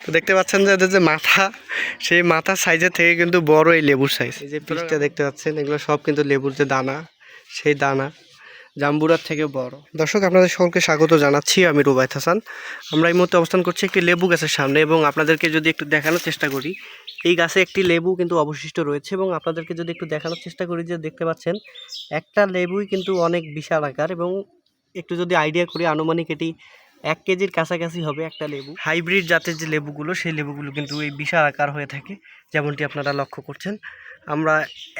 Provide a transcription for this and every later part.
তো দেখতে পাচ্ছেন যে এদের যে মাথা, সেই মাথার সাইজের থেকে কিন্তু বড় এই লেবুর সাইজ। এই যে পিসটা দেখতে পাচ্ছেন, এগুলো সব কিন্তু লেবুর যে দানা, সেই দানা জাম্বুরার থেকে বড়। দর্শক, আপনাদের সকলকে স্বাগত জানাচ্ছি, আমি রুবায়েত হাসান। আমরা এই মুহূর্তে অবস্থান করছি একটি লেবু গাছের সামনে, এবং আপনাদেরকে যদি একটু দেখানোর চেষ্টা করি, এই গাছে একটি লেবু কিন্তু অবশিষ্ট রয়েছে। এবং আপনাদেরকে যদি একটু দেখানোর চেষ্টা করি, যে দেখতে পাচ্ছেন একটা লেবুই কিন্তু অনেক বিশাল আকার, এবং একটু যদি আইডিয়া করি আনুমানিক এটি 1 কেজির কাছাকাছি হবে একটা লেবু। হাইব্রিড জাতের যে লেবুগুলো, সেই লেবুগুলো কিন্তু এই বিশাল আকার হয়ে থাকে, যেমনটি আপনারা লক্ষ্য করছেন। আমরা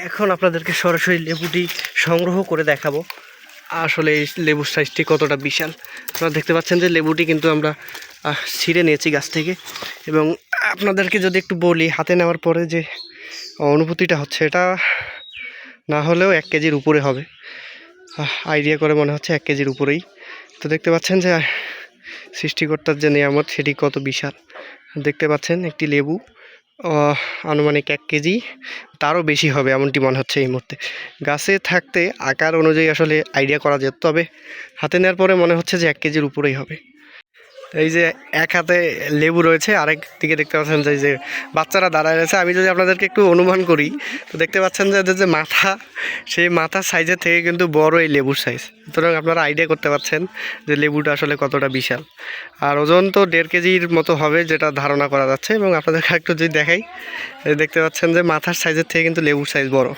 এখন আপনাদেরকে সরাসরি লেবুটি সংগ্রহ করে দেখাবো আসলে এই লেবুর সাইজটি কতটা বিশাল। আপনারা দেখতে পাচ্ছেন যে লেবুটি কিন্তু আমরা ছিঁড়ে নিয়েছি গাছ থেকে, এবং আপনাদেরকে যদি একটু বলি, হাতে নেওয়ার পরে যে অনুভূতিটা হচ্ছে, এটা না হলেও 1 কেজির উপরে হবে। আইডিয়া করে মনে হচ্ছে 1 কেজির উপরেই। তো দেখতে পাচ্ছেন যে সৃষ্টিকর্তার যে নিয়ামত, সেটি কত বিশাল। দেখতে পাচ্ছেন একটি লেবু আনুমানিক 1 কেজি, তারও বেশি হবে এমনটি মনে হচ্ছে এই মুহূর্তে। গাছে থাকতে আকার অনুযায়ী আসলে আইডিয়া করা যেত, তবে হাতে নেওয়ার পরে মনে হচ্ছে যে 1 কেজির উপরেই হবে। এই যে এক হাতে লেবু রয়েছে, আরেক দিকে দেখতে পাচ্ছেন যে বাচ্চারা দাঁড়ায় রয়েছে। আমি যদি আপনাদেরকে একটু অনুমান করি, তো দেখতে পাচ্ছেন যে এদের যে মাথা, সেই মাথার সাইজের থেকে কিন্তু বড় এই লেবুর সাইজ। সুতরাং আপনারা আইডিয়া করতে পারছেন যে লেবুটা আসলে কতটা বিশাল। আর ওজন তো 1.5 কেজির মতো হবে, যেটা ধারণা করা যাচ্ছে। এবং আপনাদেরকে একটু যদি দেখাই, দেখতে পাচ্ছেন যে মাথার সাইজের থেকে কিন্তু লেবুর সাইজ বড়।